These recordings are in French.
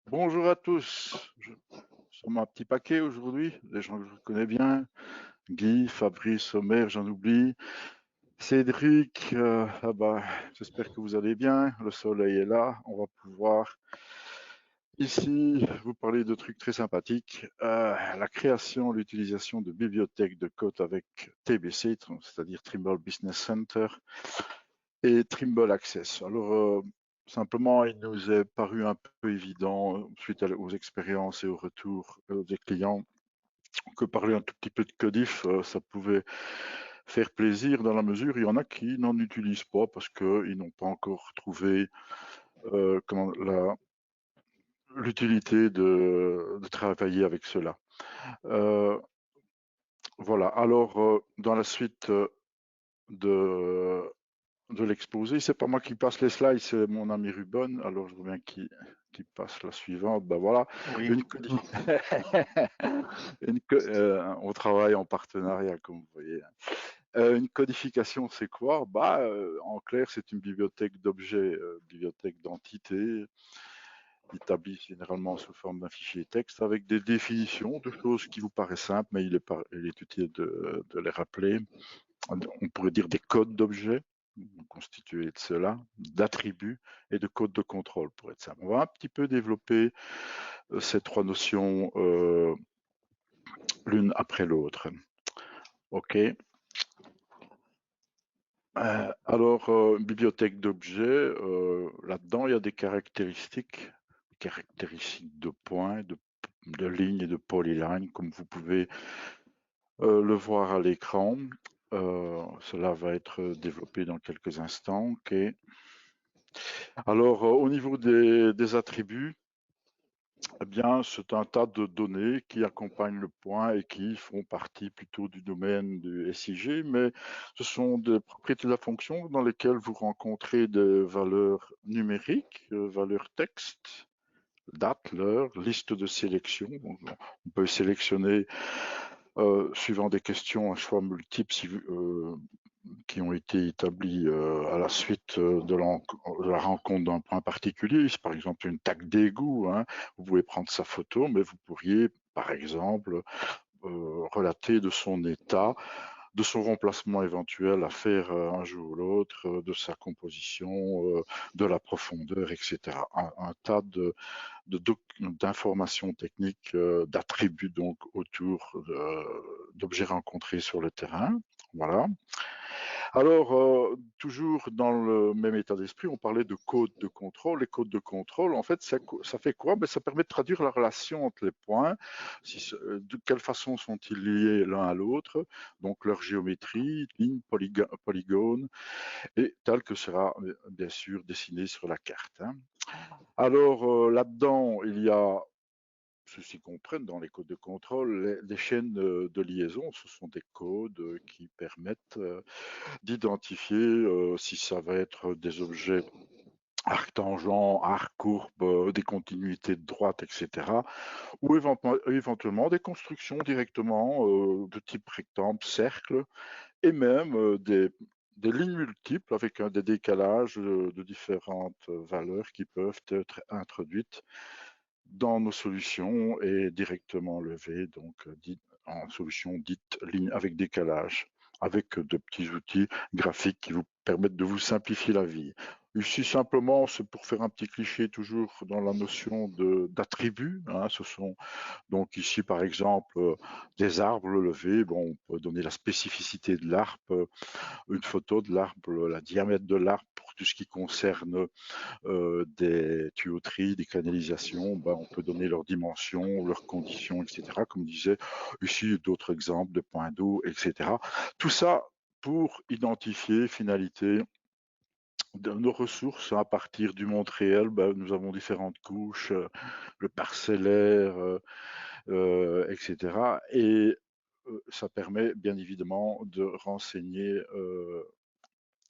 Bonjour à tous. Sur ma petit paquet aujourd'hui, des gens que je connais bien. Guy, Fabrice, Omer, j'en oublie. Cédric, j'espère que vous allez bien. Le soleil est là. On va pouvoir ici vous parler de trucs très sympathiques. La création, l'utilisation de bibliothèques de code avec TBC, c'est-à-dire Trimble Business Center, et Trimble Access. Simplement, il nous est paru un peu évident, suite aux expériences et aux retours des clients, que parler un tout petit peu de Codif, ça pouvait faire plaisir dans la mesure, il y en a qui n'en utilisent pas parce qu'ils n'ont pas encore trouvé l'utilité de travailler avec cela. Euh, voilà, dans la suite de, de l'exposé, c'est pas moi qui passe les slides, c'est mon ami Ruben, alors je veux bien qu'il passe la suivante. Ben voilà, Oui, une, on travaille en partenariat, comme vous voyez. Une codification, c'est quoi? En clair, c'est une bibliothèque d'objets, bibliothèque d'entités, établie généralement sous forme d'un fichier texte avec des définitions de choses qui vous paraissent simples, mais il est utile de les rappeler. On pourrait dire des codes d'objets constitués de cela, d'attributs et de codes de contrôle pour être simple. On va un petit peu développer ces trois notions l'une après l'autre. OK. Bibliothèque d'objets, là-dedans, il y a des caractéristiques de points, de lignes et de polylines, comme vous pouvez le voir à l'écran. Cela va être développé dans quelques instants. Ok. Au niveau des attributs, eh bien, c'est un tas de données qui accompagnent le point et qui font partie plutôt du domaine du SIG, mais ce sont des propriétés de la fonction dans lesquelles vous rencontrez des valeurs numériques, valeurs texte, date, l'heure, liste de sélection. On peut sélectionner, suivant des questions, un choix multiple qui ont été établis à la suite de la rencontre d'un point particulier. C'est par exemple une tague d'égout, hein. Vous pouvez prendre sa photo, mais vous pourriez, par exemple, relater de son état, de son remplacement éventuel à faire un jour ou l'autre, de sa composition, de la profondeur, etc. Un tas d'informations techniques, d'attributs donc autour d'objets rencontrés sur le terrain. Voilà. Toujours dans le même état d'esprit, on parlait de codes de contrôle. Les codes de contrôle, en fait, ça fait quoi? Ça permet de traduire la relation entre les points. De quelle façon sont-ils liés l'un à l'autre? Donc, leur géométrie, ligne, polygone, et tel que sera bien sûr dessiné sur la carte, hein. Là-dedans, il y a ceux-ci comprennent dans les codes de contrôle des chaînes de liaison. Ce sont des codes qui permettent d'identifier si ça va être des objets arc-tangent, arc-courbe, des continuités de droite, etc. Ou éventuellement des constructions directement de type rectangle, cercle, et même des lignes multiples avec des décalages de différentes valeurs qui peuvent être introduites dans nos solutions et directement levées, donc en solution dite ligne avec décalage, avec de petits outils graphiques qui vous permettent de vous simplifier la vie. Ici, simplement, c'est pour faire un petit cliché toujours dans la notion d'attributs, hein. Ce sont donc ici, par exemple, des arbres levés. Bon, on peut donner la spécificité de l'arbre, une photo de l'arbre, la diamètre de l'arbre pour tout ce qui concerne des tuyauteries, des canalisations. On peut donner leurs dimensions, leurs conditions, etc. Comme disait ici, d'autres exemples de points d'eau, etc. Tout ça pour identifier finalité de nos ressources à partir du monde réel. Nous avons différentes couches, le parcellaire, etc. Et ça permet bien évidemment de renseigner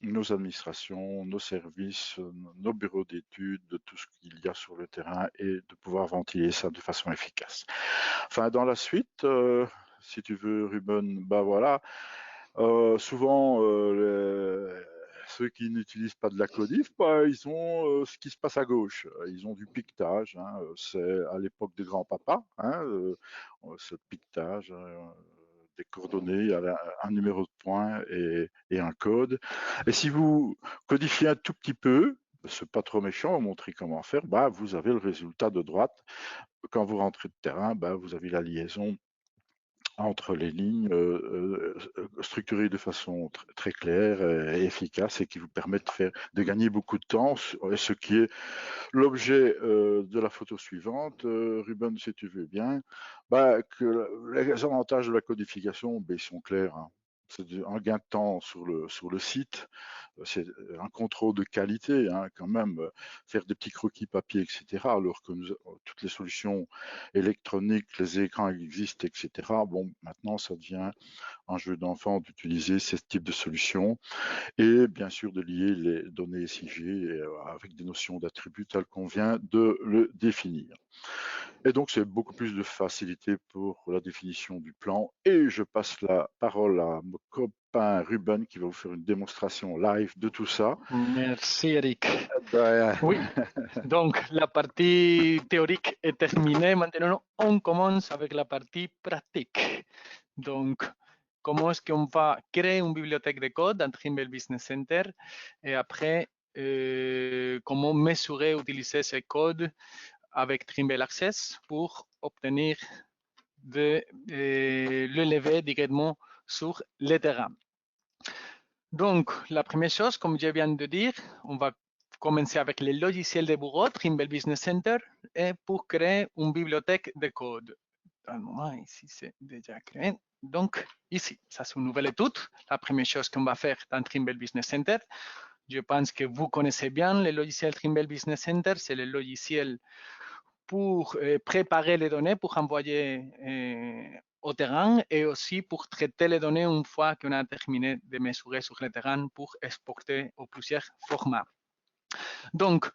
nos administrations, nos services, nos bureaux d'études, de tout ce qu'il y a sur le terrain et de pouvoir ventiler ça de façon efficace. Enfin, dans la suite, si tu veux, Ruben, souvent ceux qui n'utilisent pas de la codif, bah, ils ont ce qui se passe à gauche. Ils ont du piquetage. Hein, c'est à l'époque des grands-papas, hein, ce piquetage, des coordonnées, un numéro de point et un code. Et si vous codifiez un tout petit peu, c'est pas trop méchant, vous montrez comment faire, bah, vous avez le résultat de droite. Quand vous rentrez de terrain, bah, vous avez la liaison entre les lignes structurées de façon très claire et efficace et qui vous permet de gagner beaucoup de temps, ce qui est l'objet de la photo suivante. Ruben, si tu veux bien, bah, que les avantages de la codification, bah, ils sont clairs. Hein. C'est un gain de temps sur le site, c'est un contrôle de qualité, hein, quand même, faire des petits croquis papier, etc. Alors que toutes les solutions électroniques, les écrans existent, etc. Bon, maintenant, ça devient un jeu d'enfant d'utiliser ce type de solutions et bien sûr de lier les données SIG avec des notions d'attributs telles qu'on vient de le définir. Et donc, c'est beaucoup plus de facilité pour la définition du plan. Et je passe la parole à mon copain Ruben qui va vous faire une démonstration live de tout ça. Merci Eric. Ben, Oui, donc la partie théorique est terminée. Maintenant, on commence avec la partie pratique. Donc, comment est-ce qu'on va créer une bibliothèque de code dans Trimble Business Center et après, comment mesurer, utiliser ces codes avec Trimble Access pour obtenir de le lever directement sur le terrain. Donc, la première chose, comme je viens de dire, on va commencer avec le logiciel de bureau, Trimble Business Center, et pour créer une bibliothèque de code. Dans le moment, ici, c'est déjà créé. Donc, ici, ça c'est une nouvelle étude. La première chose qu'on va faire dans Trimble Business Center, je pense que vous connaissez bien le logiciel Trimble Business Center. C'est le logiciel pour préparer les données, pour envoyer au terrain et aussi pour traiter les données une fois qu'on a terminé de mesurer sur le terrain pour exporter aux plusieurs formats. Donc,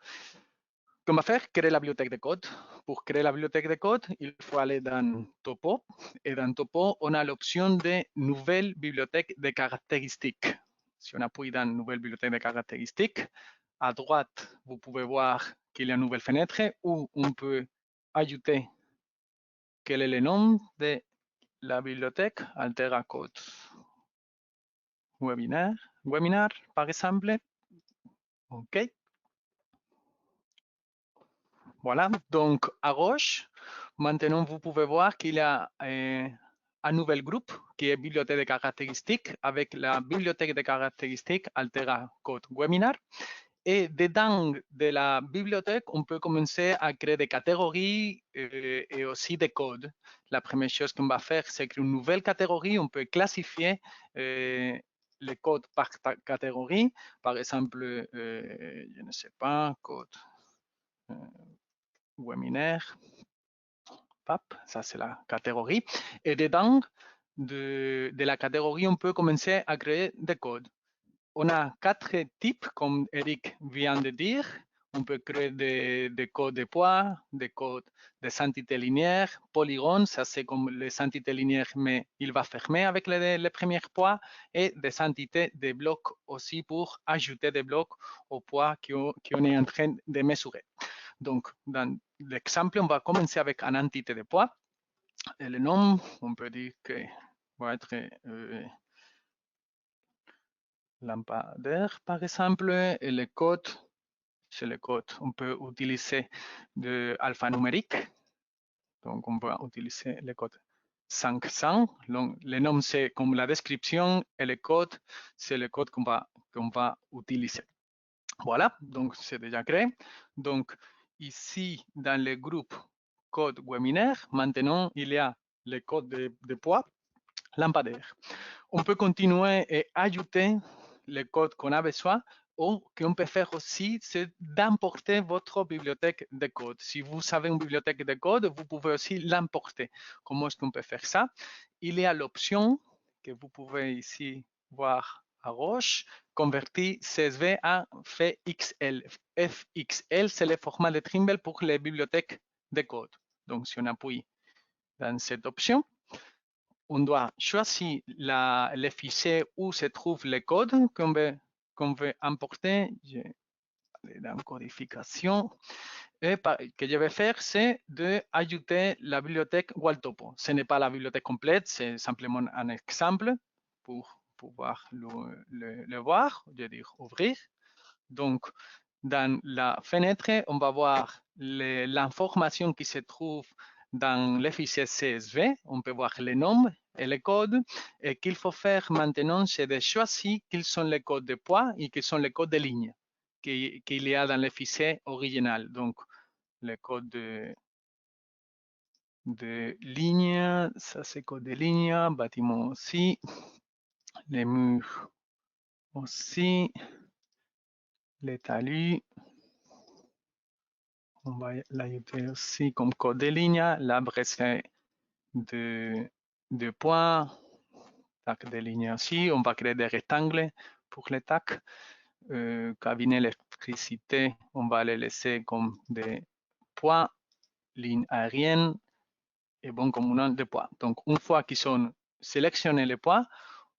comment faire? Créer la bibliothèque de code. Pour créer la bibliothèque de code, il faut aller dans Topo. Et dans Topo, on a l'option de nouvelle bibliothèque de caractéristiques. Si on appuie dans nouvelle bibliothèque de caractéristiques, à droite, vous pouvez voir qu'il y a une nouvelle fenêtre où on peut ajouter quel est le nom de la bibliothèque Altera Code. Webinar, par exemple. OK. Voilà, donc à gauche, maintenant vous pouvez voir qu'il y a un nouvel groupe qui est bibliothèque de caractéristiques avec la bibliothèque de caractéristiques Altera Code Webinar. Et dedans de la bibliothèque, on peut commencer à créer des catégories et aussi des codes. La première chose qu'on va faire, c'est créer une nouvelle catégorie. On peut classifier les codes par catégorie. Par exemple, je ne sais pas, code webinaire. Hop, ça c'est la catégorie. Et dedans de la catégorie, on peut commencer à créer des codes. On a 4 types, comme Eric vient de dire. On peut créer des codes de poids, des codes des entités linéaires, polygones, ça c'est comme les entités linéaires, mais il va fermer avec les premiers poids, et des entités de blocs aussi pour ajouter des blocs au poids qu'on est en train de mesurer. Donc, dans l'exemple, on va commencer avec une entité de poids. Et le nom, on peut dire que va être lampadaire, par exemple, et le code, c'est le code. On peut utiliser de alphanumérique. Donc, on va utiliser le code 500. Le nom, c'est comme la description, et le code, c'est le code qu'on va utiliser. Voilà, donc c'est déjà créé. Donc, ici, dans le groupe code webinaire, maintenant, il y a le code de poids lampadaire. On peut continuer et ajouter le code qu'on a besoin, ou qu'on peut faire aussi, c'est d'importer votre bibliothèque de code. Si vous avez une bibliothèque de code, vous pouvez aussi l'importer. Comment est-ce qu'on peut faire ça? Il y a l'option que vous pouvez ici voir à gauche, convertir CSV en FXL. FXL, c'est le format de Trimble pour les bibliothèques de code. Donc, si on appuie dans cette option, on doit choisir les fichiers où se trouve le code qu'on veut qu'on veut importer, je vais aller dans codification. Et que je vais faire, c'est d'ajouter la bibliothèque Waltopo. Ce n'est pas la bibliothèque complète, c'est simplement un exemple pour pouvoir le voir, je veux dire ouvrir. Donc, dans la fenêtre, on va voir l'information qui se trouve dans le fichier CSV. On peut voir les noms et les codes. Et qu'il faut faire maintenant, c'est de choisir quels sont les codes de poids et quels sont les codes de ligne qu'il y a dans le fichier original. Donc, les codes de ligne, ça c'est code de ligne, bâtiment aussi, les murs aussi, les talus. On va l'ajouter aussi comme code de ligne, l'adresse de points, tac de ligne aussi. On va créer des rectangles pour les tacs. Cabinet d'électricité, on va les laisser comme des points, ligne aérienne et bon communal de poids. Donc, une fois qu'ils sont sélectionnés les poids,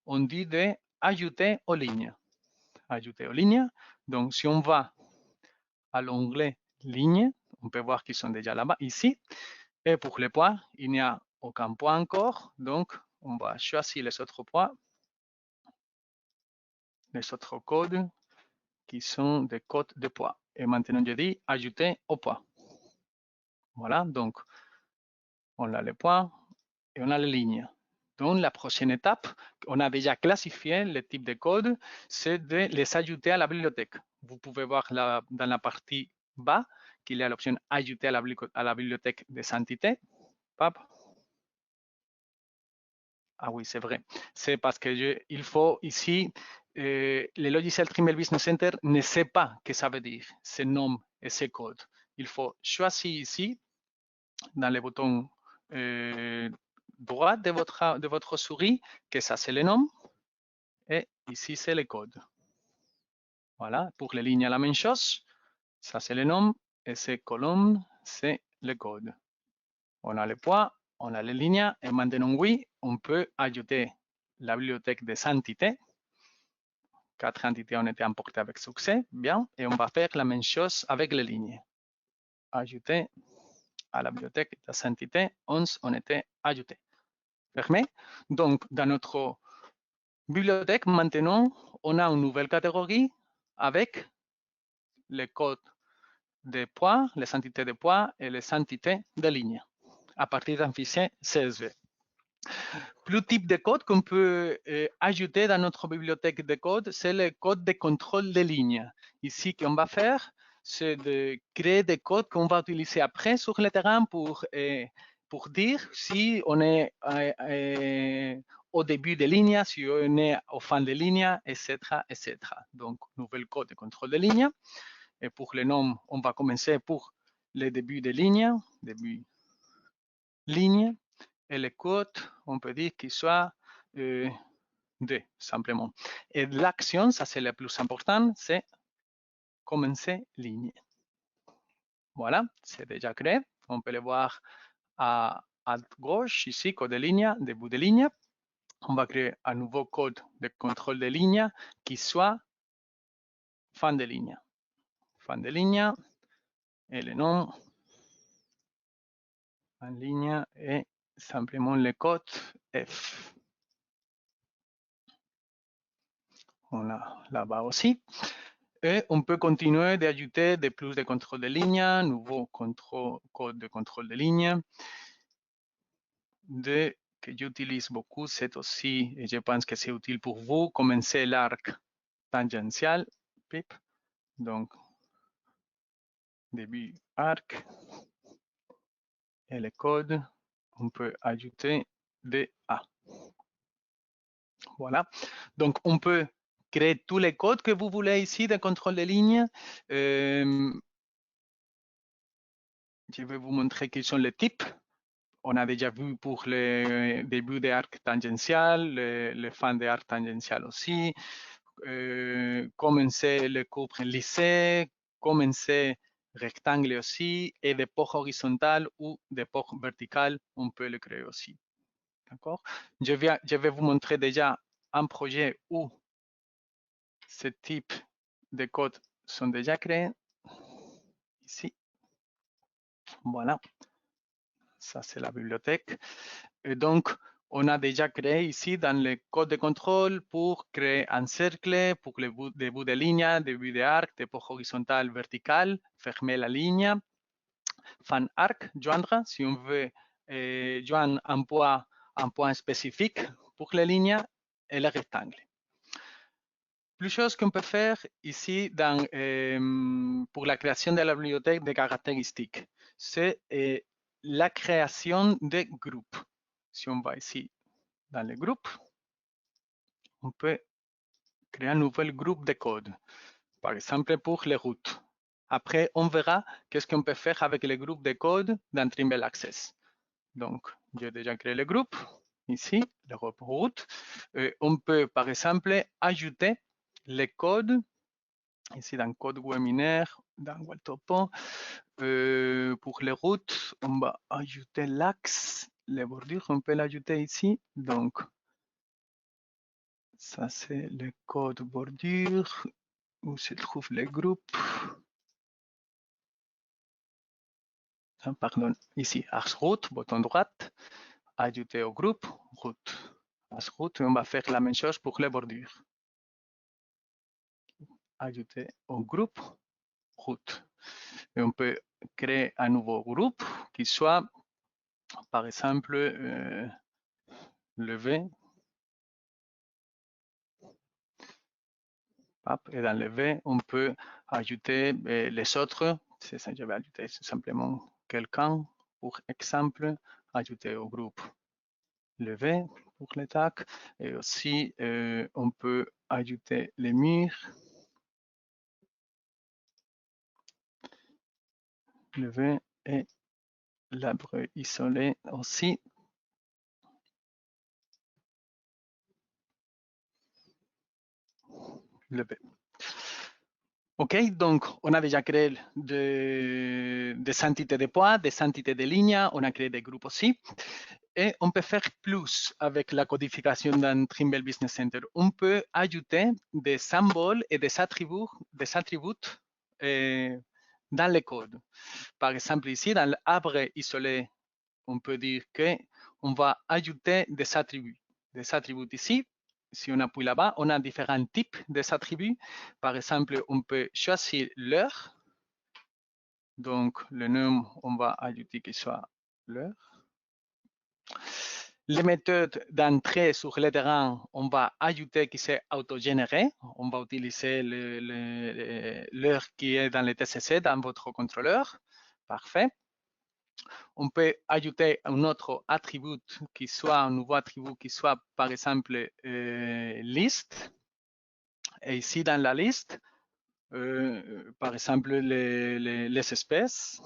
on dit d'ajouter aux lignes. Ajouter aux lignes. Donc, si on va à l'onglet lignes, on peut voir qu'ils sont déjà là-bas, ici. Et pour les poids, il n'y a aucun poids encore. Donc, on va choisir les autres poids, les autres codes qui sont des codes de poids. Et maintenant, je dis ajouter au poids. Voilà, donc on a les poids et on a les lignes. Donc, la prochaine étape, on a déjà classifié le type de code, c'est de les ajouter à la bibliothèque. Vous pouvez voir dans la partie bas qu'il y a l'option ajouter à la bibliothèque des entités. Hop. Ah oui, c'est vrai. C'est parce que il faut ici, le logiciel Trimble Business Center ne sait pas ce que ça veut dire, ces noms et ces codes. Il faut choisir ici, dans le bouton droit de votre souris, que ça c'est le nom, et ici c'est le code. Voilà, pour les lignes, la même chose. Ça c'est le nom, et ces colonnes, c'est le code. On a les poids, on a les lignes, et maintenant, oui, on peut ajouter la bibliothèque des entités. 4 entités ont été importées avec succès, bien, et on va faire la même chose avec les lignes. Ajouter à la bibliothèque des entités, 11 ont été ajoutés. Fermé. Donc, dans notre bibliothèque, maintenant, on a une nouvelle catégorie avec les codes de poids, les entités de poids et les entités de ligne à partir d'un fichier CSV. Plus type de code qu'on peut ajouter dans notre bibliothèque de code, c'est le code de contrôle de ligne. Ici, ce qu'on va faire, c'est de créer des codes qu'on va utiliser après sur le terrain pour dire si on est au début de ligne, si on est au fin de ligne, etc., etc. Donc, nouvel code de contrôle de ligne. Et pour les noms, on va commencer pour le début de ligne, et le code, on peut dire qu'il soit 2, simplement. Et l'action, ça c'est le plus important, c'est commencer ligne. Voilà, c'est déjà créé. On peut le voir à gauche, ici, code de ligne, début de ligne. On va créer un nouveau code de contrôle de ligne qui soit fin de ligne. Fin de ligne, et le nom en ligne est simplement le code F. On a là-bas aussi. Et on peut continuer d'ajouter de plus de contrôle de ligne, nouveau code de contrôle de ligne. Que j'utilise beaucoup, c'est aussi, et je pense que c'est utile pour vous, commencer l'arc tangential, pip. Donc, début arc. Et le code, on peut ajouter des A. Voilà. Donc, on peut créer tous les codes que vous voulez ici de contrôle de ligne. Je vais vous montrer quels sont les types. On a déjà vu pour le début de arc tangential, le fin de arc tangential aussi. Commencer le coupe lissé, commencer rectangle aussi, et des ports horizontales ou des ports verticales, on peut le créer aussi. D'accord? Je vais vous montrer déjà un projet où ces types de codes sont déjà créés. Ici. Voilà. Ça, c'est la bibliothèque. Et donc, on a déjà créé ici dans le code de contrôle pour créer un cercle, pour les bouts de ligne, des bouts d'arc, des pots horizontales, verticales, fermer la ligne. Fan arc, joindre, si on veut joindre un point spécifique pour les lignes et les rectangles. Plusieurs choses qu'on peut faire ici pour la création de la bibliothèque de caractéristiques, c'est la création de groupes. Si on va ici dans les groupes, on peut créer un nouvel groupe de code, par exemple pour les routes. Après, on verra qu'est-ce qu'on peut faire avec les groupes de code dans Trimble Access. Donc, j'ai déjà créé le groupe, ici, le groupe route. On peut, par exemple, ajouter les codes, ici dans code webinaire, dans Waltopo. Pour les routes, on va ajouter l'axe, les bordures, on peut l'ajouter ici. Donc, ça c'est le code bordure, où se trouvent les groupes. Pardon, ici, axe route, bouton droite, ajouter au groupe, route. Axe route, on va faire la même chose pour les bordures. Ajouter au groupe, route. Et on peut créer un nouveau groupe qui soit, par exemple, le V. Et dans le V, on peut ajouter les autres. C'est ça, je vais ajouter simplement quelqu'un. Pour exemple, ajouter au groupe le V pour les tags. Et aussi, on peut ajouter les murs. Le V et l'arbre isolé aussi. Le V. OK, donc on a déjà créé des entités de poids, des entités de lignes, on a créé des groupes aussi. Et on peut faire plus avec la codification dans Trimble Business Center. On peut ajouter des symboles et des attributs dans le code. Par exemple, ici, dans l'arbre isolé, on peut dire qu'on va ajouter des attributs. Des attributs ici, si on appuie là-bas, on a différents types d'attributs. Par exemple, on peut choisir l'heure. Donc, le nom, on va ajouter qu'il soit l'heure. Les méthodes d'entrée sur le terrain, on va ajouter qui c'est autogénéré. On va utiliser l'heure qui est dans le TCC, dans votre contrôleur. Parfait. On peut ajouter un autre attribut qui soit un nouveau attribut qui soit, par exemple, liste. Et ici, dans la liste, par exemple, les espèces.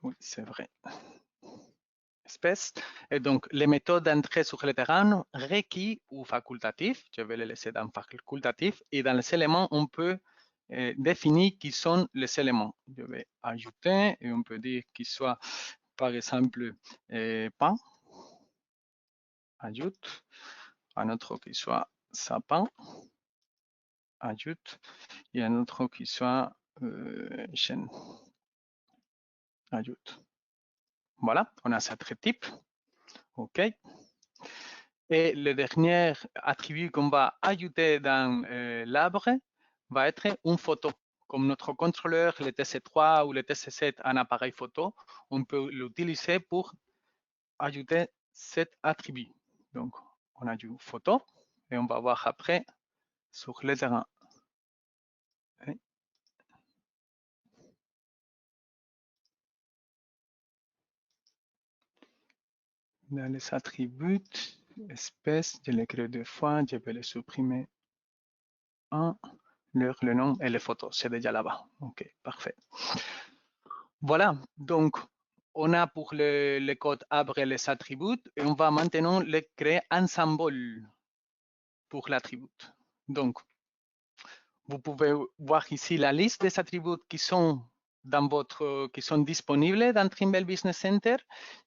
Oui, c'est vrai. Espèces. Et donc, les méthodes d'entrée sur le terrain requis ou facultatifs, je vais les laisser dans facultatif, et dans les éléments, on peut définir qui sont les éléments. Je vais ajouter, et on peut dire qu'il soit, par exemple, pain, ajoute, un autre qui soit sapin, ajoute, et un autre qui soit chêne, ajoute. Voilà, on a ces trois types. OK. Et le dernier attribut qu'on va ajouter dans l'arbre va être une photo. Comme notre contrôleur, le TC3 ou le TC7, un appareil photo, on peut l'utiliser pour ajouter cet attribut. Donc, on ajoute photo et on va voir après sur le terrain. Dans les attributs, espèces, je l'ai créé deux fois, je vais les supprimer. Le nom et les photos, c'est déjà là-bas. OK, parfait. Voilà, donc on a pour le code arbre les attributs et on va maintenant créer un symbole pour l'attribut. Donc, vous pouvez voir ici la liste des attributs qui sont qui sont disponibles dans Trimble Business Center.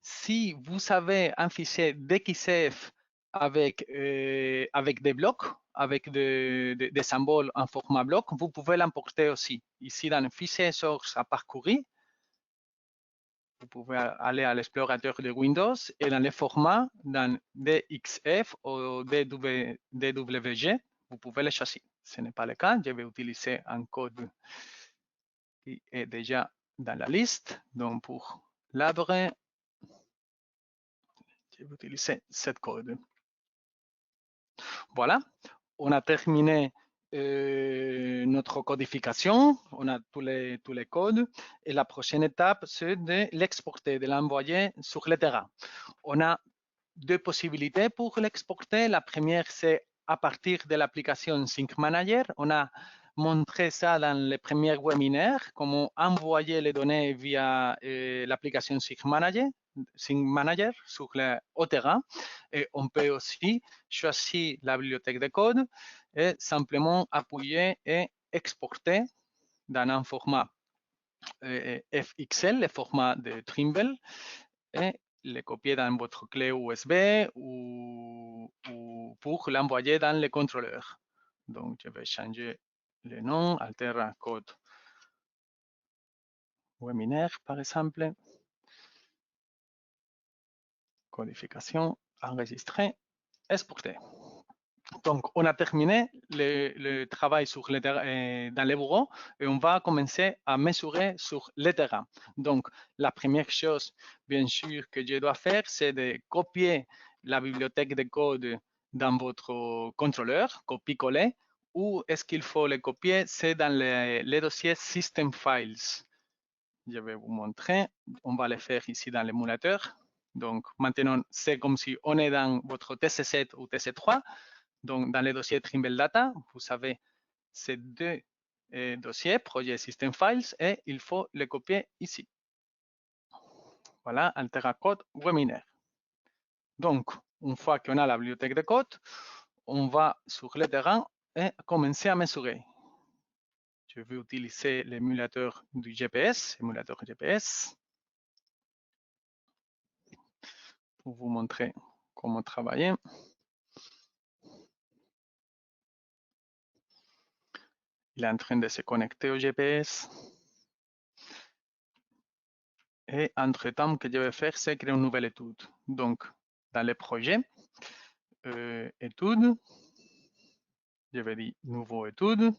Si vous avez un fichier DXF avec des blocs, avec des symboles en format bloc, vous pouvez l'importer aussi. Ici, dans le fichier source à parcourir, vous pouvez aller à l'explorateur de Windows et dans les formats, dans DXF ou DWG, vous pouvez les choisir. Ce n'est pas le cas. Je vais utiliser un code qui est déjà dans la liste. Donc, pour l'arbre, je vais utiliser ce code. Voilà, on a terminé notre codification, on a tous les codes et la prochaine étape, c'est de l'exporter, de l'envoyer sur le terrain. On a deux possibilités pour l'exporter. La première, c'est à partir de l'application Sync Manager. On a montré ça dans les premiers webinaires, comment envoyer les données via l'application Sync Manager au terrain. Et on peut aussi choisir la bibliothèque de code et simplement appuyer et exporter dans un format FXL, le format de Trimble, et le copier dans votre clé USB ou pour l'envoyer dans le contrôleur. Donc, je vais changer le nom, Altera Code Webinaire, par exemple. Codification, enregistrer, exporter. Donc, on a terminé le travail dans les bureaux et on va commencer à mesurer sur le terrain. Donc, la première chose, bien sûr, que je dois faire, c'est de copier la bibliothèque de code dans votre contrôleur, copier-coller. Où est-ce qu'il faut le copier? C'est dans les dossiers System Files. Je vais vous montrer. On va le faire ici dans l'émulateur. Donc, maintenant, c'est comme si on est dans votre TC7 ou TC3. Donc, dans les dossiers Trimble Data, vous avez ces deux dossiers, projet System Files, et il faut les copier ici. Voilà, Altera Code Webinaire. Donc, une fois qu'on a la bibliothèque de code, on va sur le terrain et commencer à mesurer. Je vais utiliser l'émulateur du GPS, pour vous montrer comment travailler. Il est en train de se connecter au GPS. Et entre-temps, ce que je vais faire, c'est créer une nouvelle étude. Donc, dans le projet, étude, je vais dire nouveau étude,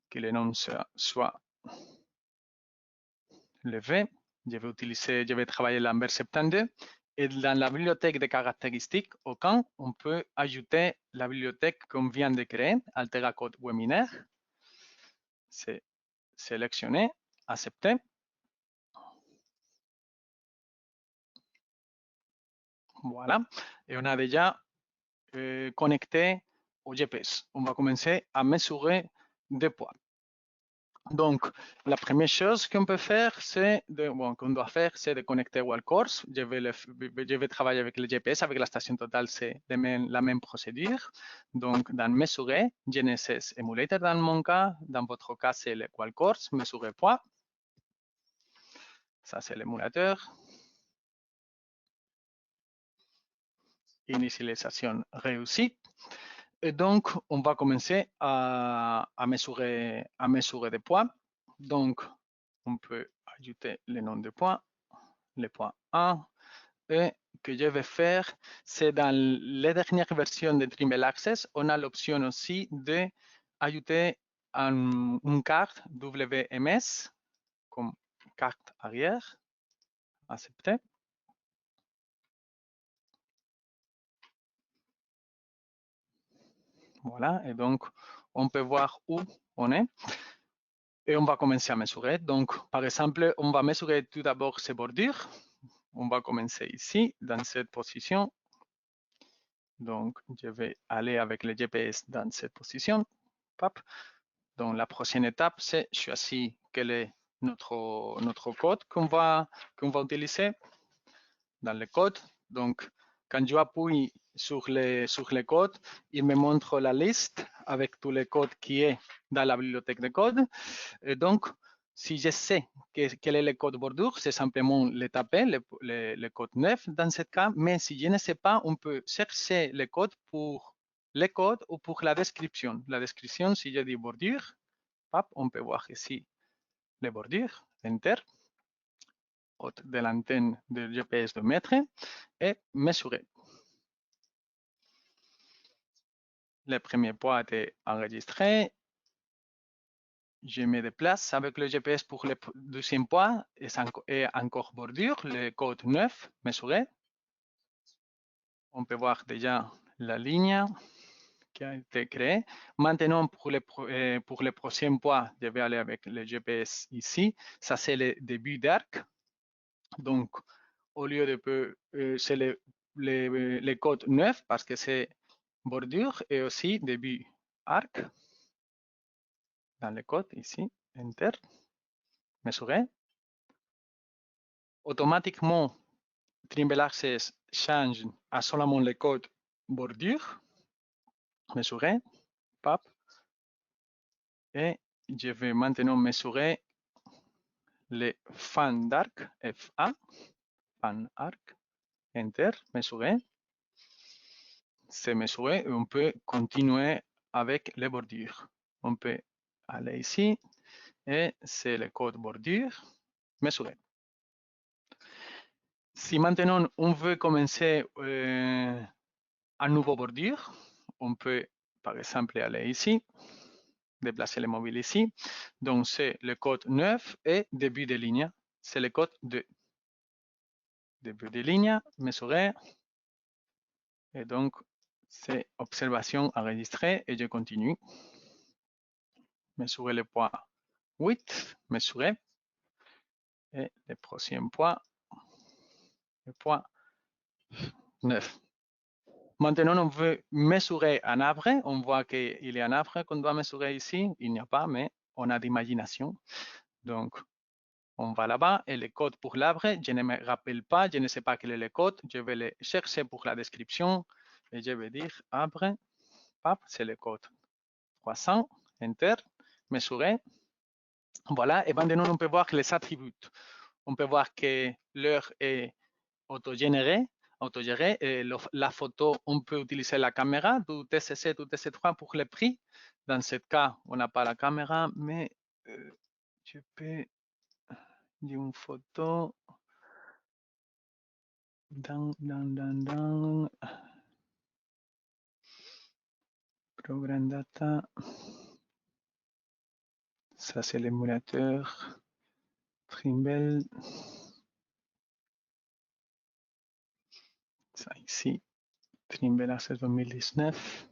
que le nom soit le V. Je vais travailler l'Amber 72. Et dans la bibliothèque de caractéristiques, au camp, on peut ajouter la bibliothèque qu'on vient de créer, Altera Code Webinaire. C'est sélectionné, accepter. Voilà. Et on a déjà connecté au GPS. On va commencer à mesurer des poids. Donc, la première chose qu'on peut faire, qu'on doit faire, c'est de connecter Wallcourse. Je vais travailler avec le GPS, avec la station totale, c'est la même procédure. Donc, dans mesurer, GNSS Emulator dans mon cas, dans votre cas, c'est le Wallcourse, mesurer poids. Ça, c'est l'émulateur. Initialisation réussie. Et donc, on va commencer à mesurer des poids. Donc, on peut ajouter le nom de poids, le point 1. Et ce que je vais faire, c'est dans les dernières versions de Trimble Access, on a l'option aussi d'ajouter une carte WMS comme carte arrière. Accepter. Voilà, et donc, on peut voir où on est. Et on va commencer à mesurer. Donc, par exemple, on va mesurer tout d'abord ces bordures. On va commencer ici, dans cette position. Donc, je vais aller avec le GPS dans cette position. Hop. Donc, la prochaine étape, c'est choisir quel est notre code qu'on va utiliser dans le code. Donc, quand je appuie sur les codes, il me montre la liste avec tous les codes qui est dans la bibliothèque de code. Et donc, si je sais quel est le code bordure, c'est simplement le taper, le code 9 dans ce cas. Mais si je ne sais pas, on peut chercher le code pour le code ou pour la description. La description, si je dis bordure, hop, on peut voir ici les bordures, Enter, haute de l'antenne de GPS de mètre et mesurer. Le premier point a été enregistré. Je me déplace avec le GPS pour le deuxième point et encore bordure, le code 9 mesuré. On peut voir déjà la ligne qui a été créée. Maintenant, pour le prochain point, je vais aller avec le GPS ici. Ça, c'est le début d'arc. Donc, au lieu de c'est le code 9 parce que c'est bordure et aussi début arc. Dans le code ici, Enter, mesurer. Automatiquement, Trimble Access change à seulement le code bordure, mesurer, pop, et je vais maintenant mesurer le fan d'arc, FA, fan arc, Enter, mesurer. C'est mesuré et on peut continuer avec les bordures. On peut aller ici et c'est le code bordure, mesurer. Si maintenant on veut commencer un nouveau bordure, on peut par exemple aller ici, déplacer le mobile ici. Donc c'est le code 9 et début de ligne, c'est le code 2. Début de ligne, mesurer. Et donc c'est observation enregistrée et je continue. Mesurer le point 8, mesurer. Et le prochain point, le point 9. Maintenant, on veut mesurer un arbre. On voit qu'il y a un arbre qu'on doit mesurer ici. Il n'y a pas, mais on a d'imagination. Donc, on va là-bas et le code pour l'arbre, je ne me rappelle pas, je ne sais pas quel est le code. Je vais le chercher pour la description et je vais dire arbre. C'est le code 300. Enter. Mesurer. Voilà. Et maintenant, on peut voir les attributs. On peut voir que l'heure est autogérée. Et la photo, on peut utiliser la caméra du TC7 ou TC3 pour le prix. Dans ce cas, on n'a pas la caméra, mais je peux dire une photo dans Program Data. Ça, c'est l'émulateur Trimble. Ça ici, Trimble Access 2019.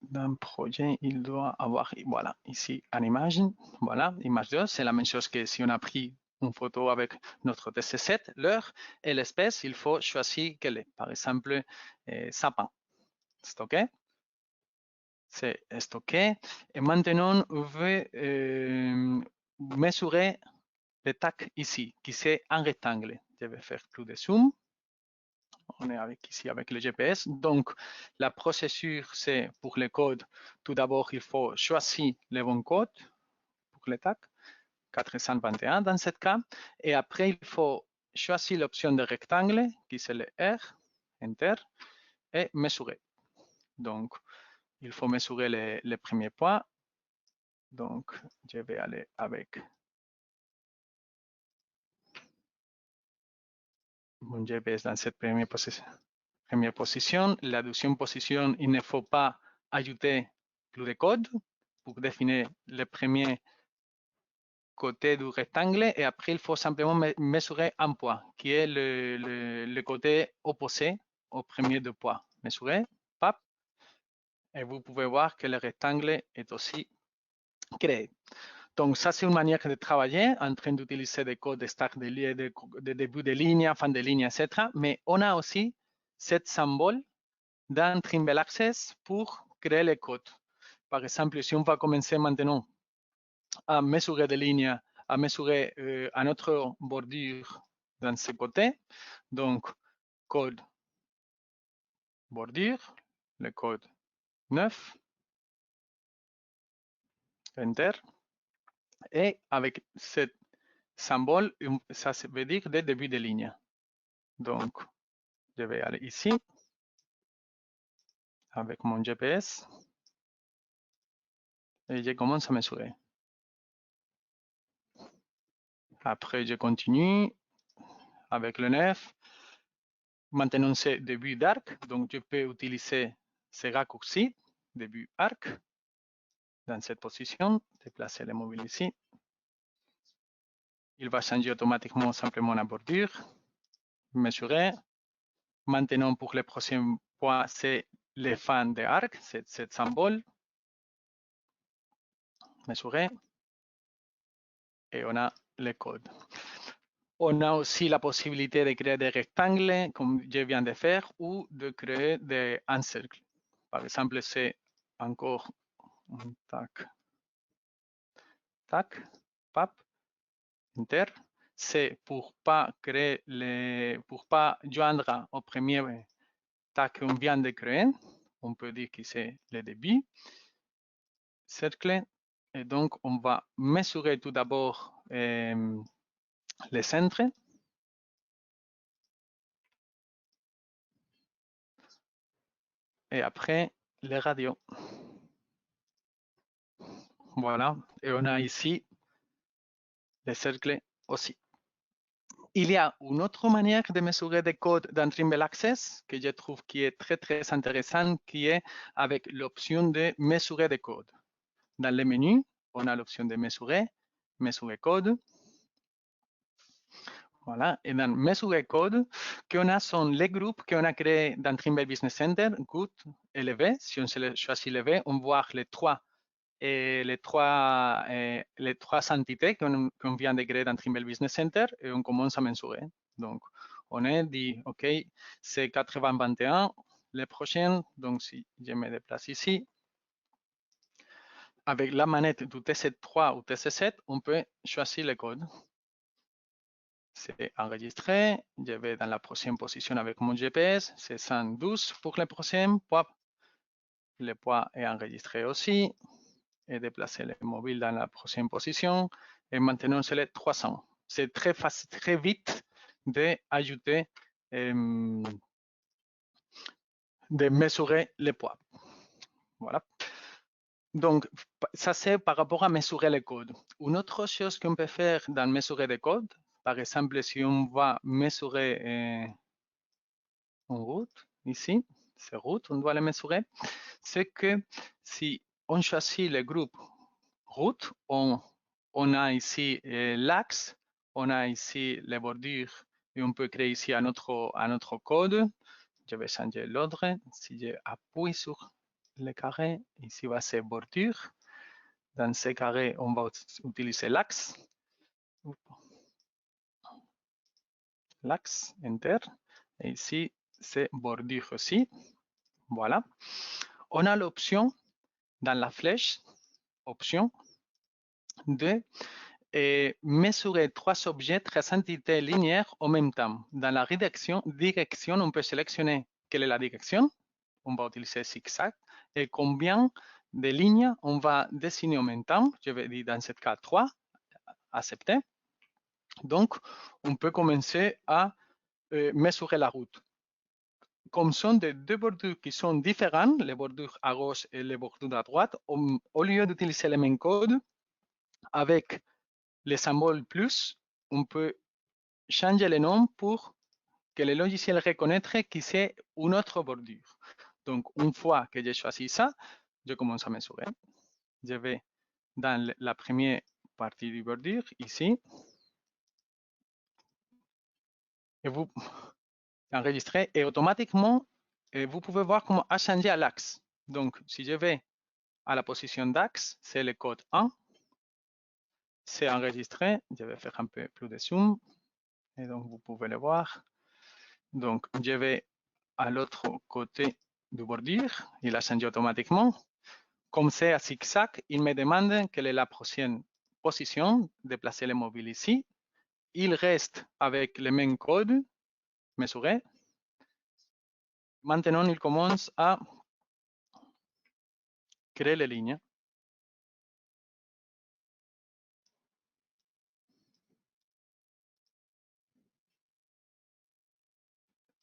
Dans projet, il doit avoir, voilà, ici, une image. Voilà, image 2, c'est la même chose que si on a pris une photo avec notre TC7, l'heure et l'espèce, il faut choisir quelle est. Par exemple, sapin. Stocké. C'est stocké. Et maintenant, on veut mesurer le tac ici, qui c'est un rectangle. Je vais faire plus de zoom. On est ici avec le GPS. Donc, la procédure, c'est pour le code. Tout d'abord, il faut choisir le bon code pour le TAC, 421 dans ce cas. Et après, il faut choisir l'option de rectangle, qui c'est le R, Enter, et mesurer. Donc, il faut mesurer les premiers points. Donc, je vais aller avec mon GPS dans cette première position. La deuxième position, il ne faut pas ajouter plus de code pour définir le premier côté du rectangle et après il faut simplement mesurer un point qui est le côté opposé au premier deux points. Mesurer, pap, et vous pouvez voir que le rectangle est aussi créé. Donc ça c'est une manière de travailler en train d'utiliser des codes de start de début de ligne, fin de ligne, etc. Mais on a aussi cette symbole dans Trimble Access pour créer les codes. Par exemple, si on va commencer maintenant à mesurer des lignes, à mesurer à notre bordure dans ce côté, donc code bordure, le code 9, Enter, Et avec ce symbole, ça veut dire le début de ligne. Donc, je vais aller ici avec mon GPS et je commence à mesurer. Après, je continue avec le 9. Maintenant, c'est début d'arc, donc je peux utiliser ce raccourci, début arc, dans cette position, déplacer le mobile ici. Il va changer automatiquement simplement la bordure, mesurer. Maintenant, pour le prochain point, c'est les fins de arc, c'est ce symbole. Mesurer. Et on a le code. On a aussi la possibilité de créer des rectangles, comme je viens de faire, ou de créer un cercle. Par exemple, c'est encore un tac, tac, pap, enter. C'est pour pas créer pour pas joindre au premier tac qu'on vient de créer. On peut dire que c'est le début. Cercle. Et donc, on va mesurer tout d'abord les centres. Et après, les radios. Voilà. Et on a ici les cercles aussi. Il y a une autre manière de mesurer des codes dans Trimble Access que je trouve qui est très, très intéressant, qui est avec l'option de mesurer des codes. Dans le menu, on a l'option de mesurer code. Voilà. Et dans mesurer code, qu'on a sont les groupes qu'on a créés dans Trimble Business Center, Good et LV. Si on choisit LV, on voit les trois les trois entités qu'on vient de créer dans Trimble Business Center et on commence à mesurer. Donc, on est dit, OK, c'est 80-21, les prochaines. Donc, si je me déplace ici, avec la manette du TC3 ou TC7, on peut choisir le code. C'est enregistré. Je vais dans la prochaine position avec mon GPS. C'est 112 pour le prochain. Le poids est enregistré aussi. Et déplacer le mobile dans la prochaine position. Et maintenant, c'est le 300. C'est très facile, très vite d'ajouter, de mesurer le poids. Voilà. Donc, ça c'est par rapport à mesurer le code. Une autre chose qu'on peut faire dans mesurer le code, par exemple, si on va mesurer en route, ici, c'est route, on doit le mesurer, c'est que si on choisit le groupe route, on a ici l'axe, on a ici les bordures et on peut créer ici un autre code. Je vais changer l'ordre. Si j'appuie sur le carré, ici va ser bordure. Dans ce carré, on va utiliser l'axe. L'axe, enter. Et ici, c'est bordure aussi. Voilà. On a l'option dans la flèche, option de mesurer trois objets, trois entités linéaires en même temps. Dans la direction, on peut sélectionner quelle est la direction. On va utiliser zigzag. Et combien de lignes on va dessiner en même temps. Je vais dire dans ce cas 3. Accepter. Donc, on peut commencer à mesurer la route. Comme sont des deux bordures qui sont différentes, les bordures à gauche et les bordures à droite, au lieu d'utiliser le même code, avec les symboles plus, on peut changer le nom pour que le logiciel reconnaisse que c'est une autre bordure. Donc, une fois que j'ai choisi ça, je commence à mesurer. Je vais dans la première partie du bordure, ici. Et vous enregistrez et automatiquement, vous pouvez voir comment a changé à l'axe. Donc, si je vais à la position d'axe, c'est le code 1. C'est enregistré. Je vais faire un peu plus de zoom. Et donc, vous pouvez le voir. Donc, je vais à l'autre côté du bordure. Il a changé automatiquement. Comme c'est à zigzag, il me demande quelle est la prochaine position. Déplacer le mobile ici. Il reste avec le même code. Mesurer. Maintenant, il commence à créer les lignes.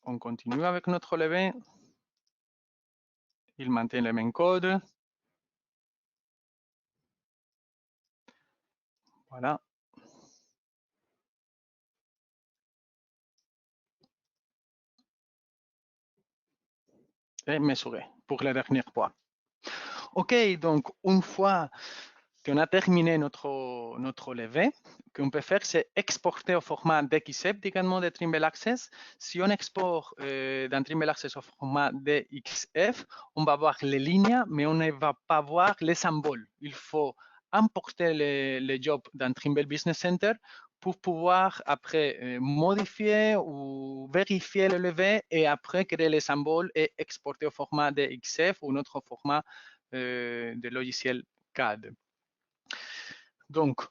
on continue avec notre relevé. Il maintient le même code. Voilà. Et mesurer pour le dernier point. OK, donc une fois qu'on a terminé notre relevé, ce qu'on peut faire, c'est exporter au format DXF directement de Trimble Access. Si on exporte dans Trimble Access au format DXF, on va voir les lignes, mais on ne va pas voir les symboles. Il faut importer les jobs dans Trimble Business Center pour pouvoir après modifier ou vérifier le levé et après créer les symboles et exporter au format DXF ou notre format de logiciel CAD. Donc,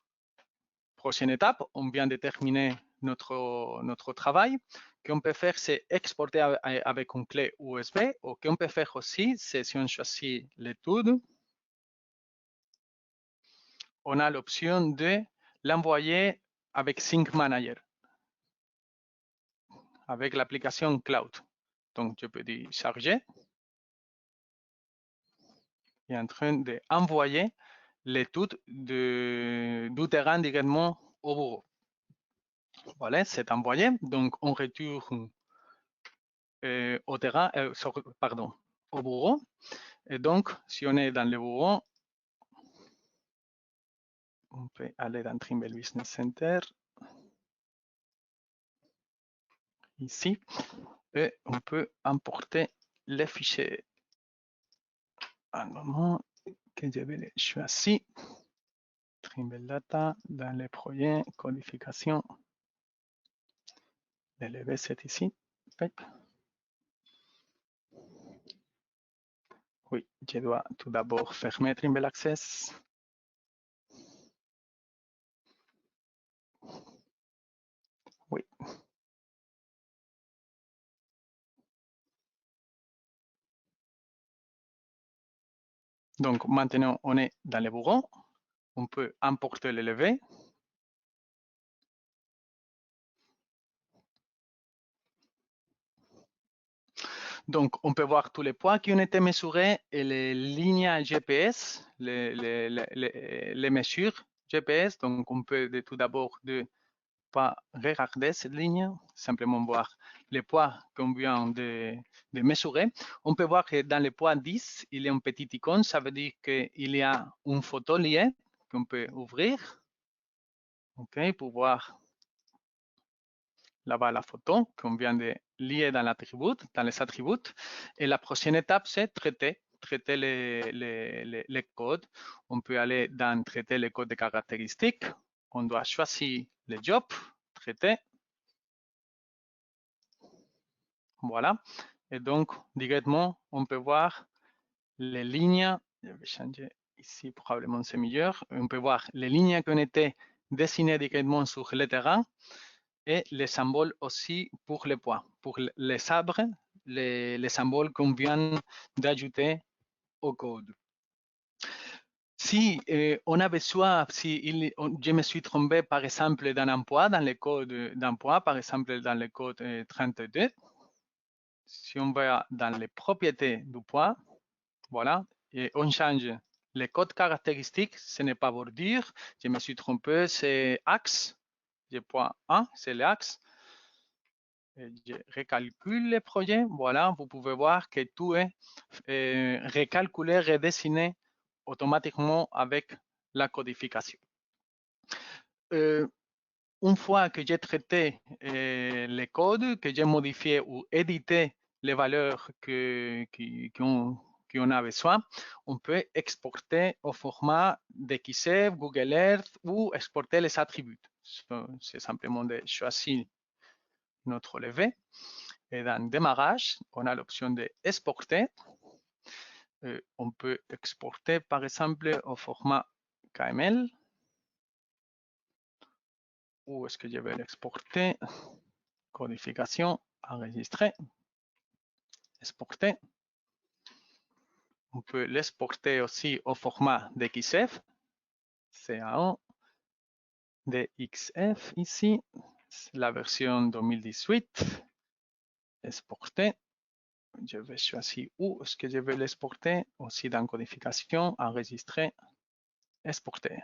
prochaine étape, on vient de terminer notre travail. Ce qu'on peut faire, c'est exporter avec une clé USB. Ou ce qu'on peut faire aussi, c'est si on choisit l'étude, on a l'option de l'envoyer avec Sync Manager, avec l'application Cloud. Donc, je peux dire charger. Il est en train d'envoyer l'étude du terrain directement au bureau. Voilà, c'est envoyé. Donc, on retourne au terrain, pardon, au bureau. Et donc, si on est dans le bureau, on peut aller dans Trimble Business Center, ici, et on peut importer les fichiers. Un moment que je vais les choisir. Trimble Data, dans les projets, codification. Le levé, c'est ici. Oui, je dois tout d'abord fermer Trimble Access. Oui. Donc, maintenant, on est dans le bureau. On peut importer le levé. Donc, on peut voir tous les poids qui ont été mesurés et les lignes GPS, les mesures GPS. Donc, on peut tout d'abord de pas regarder cette ligne, simplement voir les poids qu'on vient de mesurer. On peut voir que dans le poids 10, il y a une petite icône. Ça veut dire qu'il y a une photo liée qu'on peut ouvrir. OK, pour voir là-bas la photo qu'on vient de lier dans les attributs. Et la prochaine étape, c'est traiter les codes. On peut aller dans traiter les codes de caractéristiques. On doit choisir le job, traiter. Voilà. Et donc, directement, on peut voir les lignes. Je vais changer ici, probablement c'est meilleur. On peut voir les lignes qui ont été dessinées directement sur le terrain et les symboles aussi pour les poids. Pour les sabres, les symboles qu'on vient d'ajouter au code. Si on a besoin, si je me suis trompé par exemple dans un poids, dans le code d'un poids, par exemple dans le code 32, si on va dans les propriétés du poids, voilà, et on change les codes caractéristiques, ce n'est pas bordure, je me suis trompé, c'est axe, le poids 1, c'est l'axe. Je recalcule le projet, voilà, vous pouvez voir que tout est recalculé, redessiné automatiquement avec la codification. Une fois que j'ai traité les codes, que j'ai modifié ou édité les valeurs qu'on a besoin, on peut exporter au format DXF, Google Earth ou exporter les attributs. C'est simplement de choisir notre relevé. Et dans démarrage, on a l'option d'exporter. On peut exporter, par exemple, au format KML. Où est-ce que je vais l'exporter? Codification, enregistrer, exporter. On peut l'exporter aussi au format DXF. CAO DXF ici. C'est la version 2018. exporter. Je vais choisir où est-ce que je vais l'exporter. Aussi dans codification, enregistrer, exporter.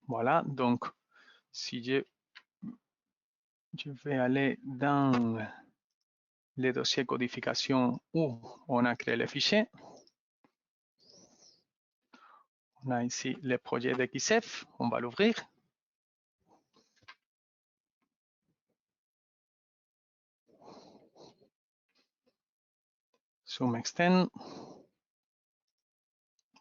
Voilà, donc si je vais aller dans les dossiers codification où on a créé le fichier. On a ici le projet d'XF, on va l'ouvrir. Zoom extend.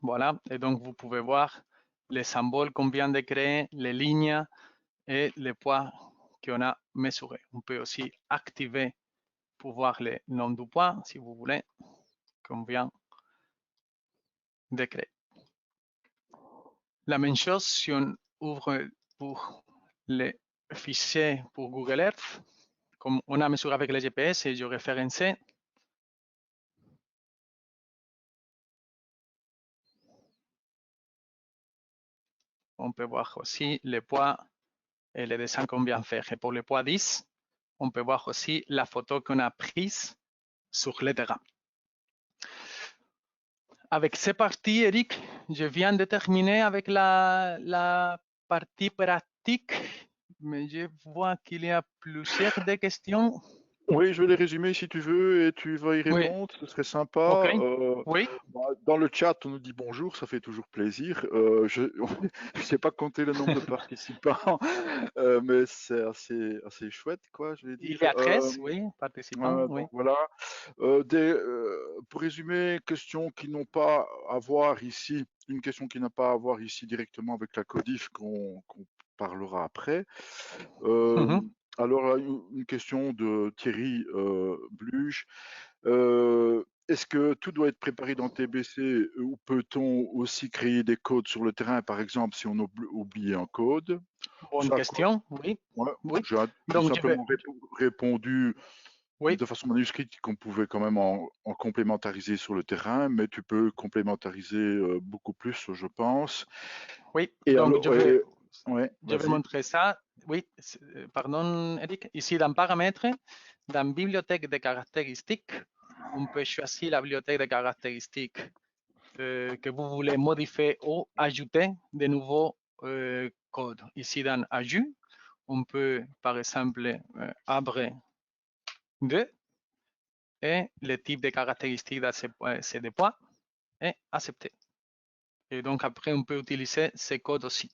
Voilà, et donc vous pouvez voir les symboles qu'on vient de créer, les lignes et les poids qu'on a mesurés. On peut aussi activer pour voir le nom du poids, si vous voulez, qu'on vient de créer. La même chose si on ouvre pour les fichiers pour Google Earth, comme on a mesuré avec le GPS et géoréférencé. On peut voir aussi les poids et les dessins qu'on vient faire. Et pour le poids 10, on peut voir aussi la photo qu'on a prise sur le terrain. Avec ces parties, Eric, je viens de terminer avec la partie pratique, mais je vois qu'il y a plusieurs de questions. Oui, je vais les résumer si tu veux et tu vas y Oui, répondre, ce serait sympa. ok. Oui, Dans le chat, on nous dit bonjour, ça fait toujours plaisir. Je ne sais pas compter le nombre de participants, mais c'est assez chouette, quoi, je vais il dire. y a 13, oui, participants, oui. Donc voilà. Pour résumer, questions qui n'ont pas à voir ici, une question qui n'a pas à voir ici directement avec la codif qu'on parlera après. Mhm. Alors, une question de Thierry Bluge. Est-ce que tout doit être préparé dans TBC ou peut-on aussi créer des codes sur le terrain, par exemple, si on oublie un code? Bonne Ça, question, oui. ouais, Oui. j'ai tout Donc, je vais. simplement répondu Oui, de façon manuscrite qu'on pouvait quand même en complémentariser sur le terrain, mais tu peux complémentariser beaucoup plus, je pense. oui. Et Donc, alors, ouais, je vais vas-y. montrer ça. Oui, pardon, Eric. Ici, dans Paramètres, dans Bibliothèque de caractéristiques, on peut choisir la bibliothèque de caractéristiques que vous voulez modifier ou ajouter de nouveaux codes. Ici, dans Ajout, on peut, par exemple, Arbre 2 et le type de caractéristiques c'est des poids et accepter. Et donc, après, on peut utiliser ces codes aussi.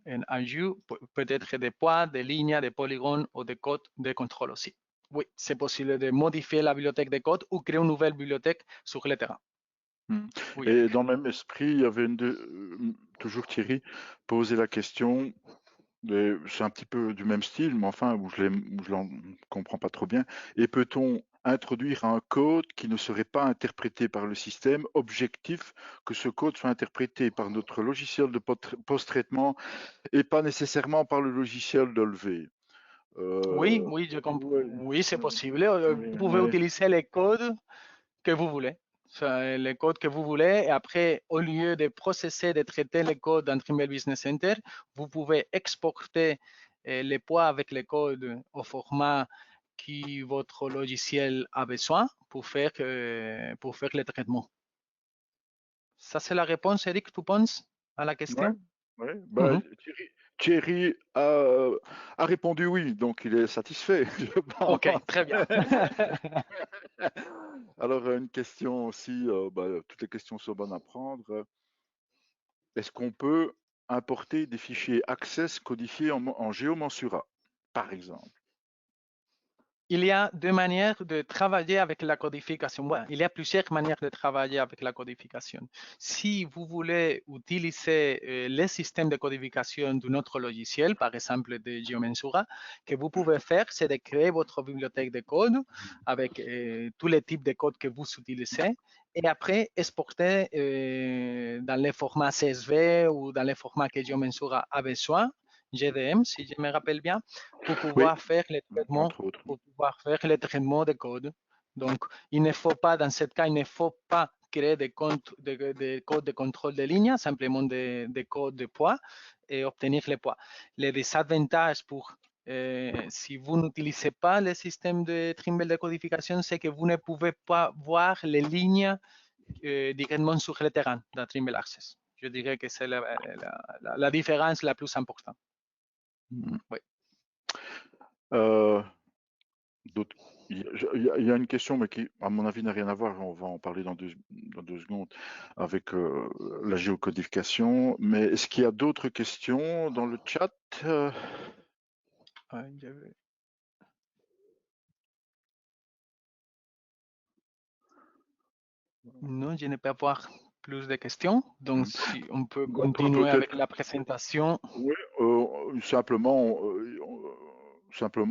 En ajout, peut-être des poids, des lignes, des polygones ou des codes de contrôle aussi. Oui, c'est possible de modifier la bibliothèque de code ou créer une nouvelle bibliothèque sur le terrain. Oui, Et Eric. dans le même esprit, il y avait toujours Thierry posait la question, c'est un petit peu du même style, mais enfin, où je ne comprends pas trop bien. Et peut-on introduire un code qui ne serait pas interprété par le système, objectif que ce code soit interprété par notre logiciel de post-traitement et pas nécessairement par le logiciel de levé? Oui, oui, je comprends. Ouais, Oui, c'est possible. Vous pouvez ouais. utiliser les codes que vous voulez. Les codes que vous voulez. Et après, au lieu de processer, de traiter les codes dans Trimble Business Center, vous pouvez exporter les poids avec les codes au format que votre logiciel a besoin pour faire le traitement. Ça, c'est la réponse, Eric, tu penses, à la Ouais, question? ouais. Bah, Thierry a répondu oui, donc il est satisfait, je pense. OK, très bien. Alors, une question aussi, toutes les questions sont bonnes à prendre. Est-ce qu'on peut importer des fichiers Access codifiés en GeoMensura, par exemple? Il y a deux manières de travailler avec la codification. Bon, il y a plusieurs manières de travailler avec la codification. Si vous voulez utiliser les systèmes de codification d'un autre logiciel, par exemple de GeoMensura, que vous pouvez faire, c'est de créer votre bibliothèque de code avec tous les types de code que vous utilisez et après exporter dans les formats CSV ou dans les formats que GeoMensura a besoin, GDM, si je me rappelle bien, pour Oui, pouvoir faire les traitements entre autres. pour pouvoir faire le traitement de code. Donc, il ne faut pas, dans ce cas, il ne faut pas créer des codes de contrôle de ligne, simplement des codes de poids et obtenir les poids. Les désavantages pour si vous n'utilisez pas le système de Trimble de codification, c'est que vous ne pouvez pas voir les lignes directement sur le terrain dans Trimble Access. Je dirais que c'est la différence la plus importante. Oui. Il y a une question, mais qui, à mon avis, n'a rien à voir. On va en parler dans deux secondes avec la géocodification. Mais est-ce qu'il y a d'autres questions dans le chat? Non, je n'ai pas voir plus de questions. Donc, si on peut Bah, continuer avec la présentation. Oui, simplement,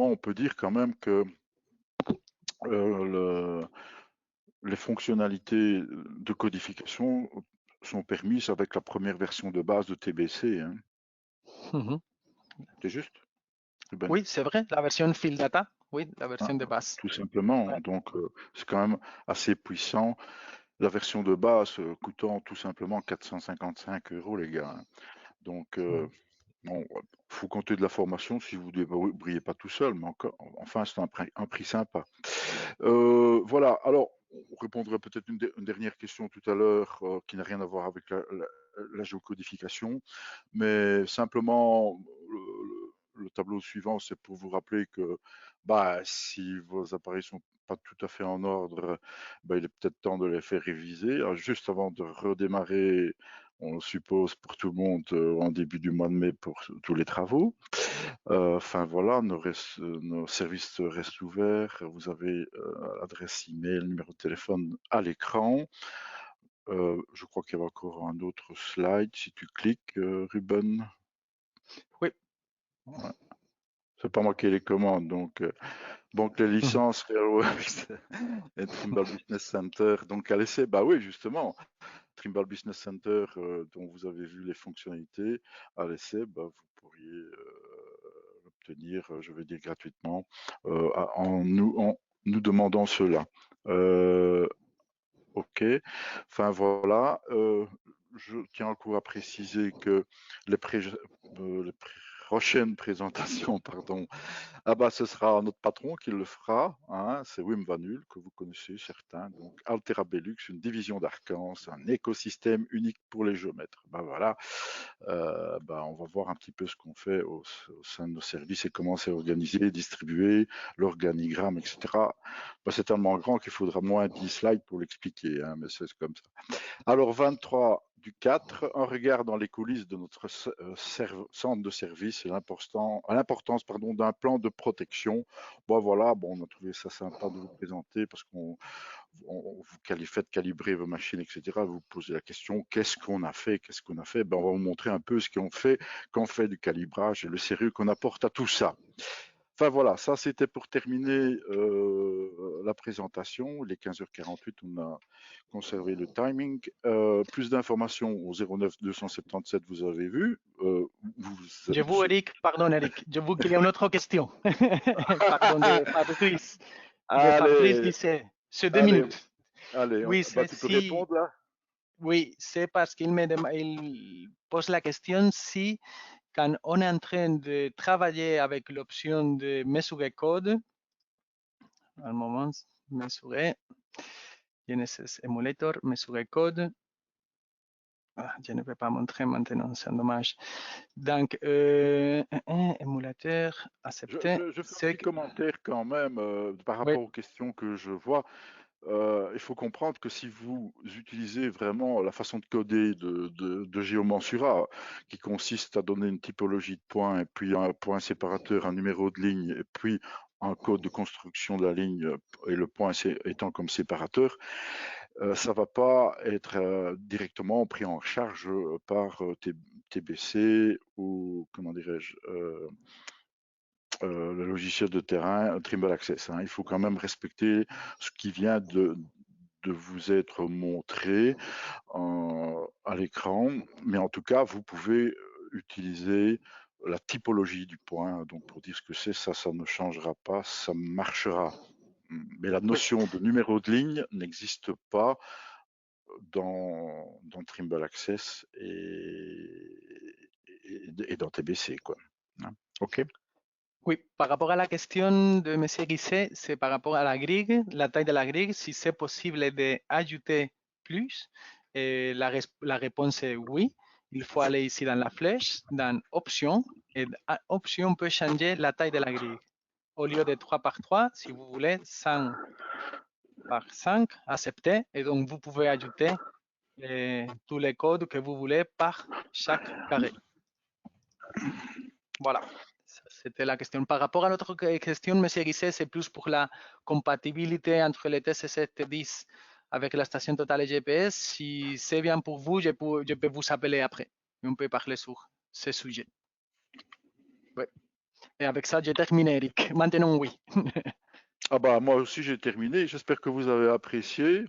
on peut dire quand même que les fonctionnalités de codification sont permises avec la première version de base de TBC. Hein. C'est juste? Ben, oui, c'est vrai, la version Field Data, oui, la version de base. Tout simplement, ouais. Donc c'est quand même assez puissant. La version de base coûtant tout simplement 455 €, les gars. Hein. Donc, bon, faut compter de la formation si vous ne débrouillez pas tout seul, mais encore, enfin, c'est un prix sympa. Voilà, alors, on répondrait peut-être une dernière question tout à l'heure qui n'a rien à voir avec la géocodification, mais simplement, le tableau suivant, c'est pour vous rappeler que bah, si vos appareils sont pas tout à fait en ordre, bah, il est peut-être temps de les faire réviser. Alors, juste avant de redémarrer, on le suppose pour tout le monde en début du mois de mai pour tous les travaux. Enfin voilà, nos services restent ouverts. Vous avez l'adresse email, le numéro de téléphone à l'écran. Je crois qu'il y avait encore un autre slide. Si tu cliques, Ruben. Oui. Ouais. C'est pas moi qui ai les commandes, donc les licences et Trimble Business Center. Donc à l'essai, bah oui, justement, Trimble Business Center, dont vous avez vu les fonctionnalités, à l'essai, bah, vous pourriez l'obtenir, je vais dire gratuitement, en nous demandant cela. Ok, enfin voilà, je tiens encore à préciser que les prochaines présentations, pardon, ah bah ce sera notre patron qui le fera, hein, c'est Wim Van Hul, que vous connaissez certains, donc Altera Belux, une division d'Arcans, un écosystème unique pour les géomètres. Bah voilà, bah on va voir un petit peu ce qu'on fait au sein de nos services et comment c'est organisé, distribué, l'organigramme, etc. Bah, c'est tellement grand qu'il faudra moins de 10 slides pour l'expliquer, hein, mais c'est comme ça. Alors 23 du 4, un regard dans les coulisses de notre centre de service et l'importance d'un plan de protection. Bon voilà, bon, on a trouvé ça sympa de vous présenter parce qu'on vous faites calibrer vos machines, etc. Vous posez la question, qu'est-ce qu'on a fait? Ben, on va vous montrer un peu ce qu'on fait quand on fait du calibrage et le sérieux qu'on apporte à tout ça. Enfin voilà, ça c'était pour terminer la présentation. Les 15h48, on a conservé le timing. Plus d'informations au 09 277, vous avez vu. Je vous, Eric, pardon, Eric, je vous qu'il y a une autre question. Pardon, de Fabrice. De Fabrice disait, c'est 2 minutes. Allez, Oui, bah, tu peux répondre là. Oui, c'est parce qu'il il pose la question si, quand on est en train de travailler avec l'option de mesurer code, un moment, mesurer, Genesis Emulator, mesurer code, je ne vais pas montrer maintenant, c'est dommage. Donc, émulateur, accepter. Je fais un petit commentaire quand même par rapport aux questions que je vois. Il faut comprendre que si vous utilisez vraiment la façon de coder de Geomansura, qui consiste à donner une typologie de points, et puis un point séparateur, un numéro de ligne, et puis un code de construction de la ligne, et le point étant comme séparateur, ça ne va pas être directement pris en charge par TBC ou, comment dirais-je, le logiciel de terrain Trimble Access. Hein. Il faut quand même respecter ce qui vient de vous être montré à l'écran, mais en tout cas, vous pouvez utiliser la typologie du point, donc pour dire ce que c'est, ça ne changera pas, ça marchera. Mais la notion de numéro de ligne n'existe pas dans Trimble Access et dans TBC, quoi. Hein. OK. Oui, par rapport à la question de M. Guisset, c'est par rapport à la grille, la taille de la grille, si c'est possible d'ajouter plus. Et la réponse est oui. Il faut aller ici dans la flèche, dans Options, et Options peut changer la taille de la grille. Au lieu de 3 par 3, si vous voulez 5 par 5, accepter, et donc vous pouvez ajouter tous les codes que vous voulez par chaque carré. Voilà, c'était la question. Par rapport à l'autre question, M. Guisset, c'est plus pour la compatibilité entre les TC710 avec la station totale et GPS. Si c'est bien pour vous, je peux vous appeler après. Et on peut parler sur ce sujet. Ouais. Et avec ça, j'ai terminé, Eric. Maintenant, oui. Ah bah moi aussi j'ai terminé. J'espère que vous avez apprécié.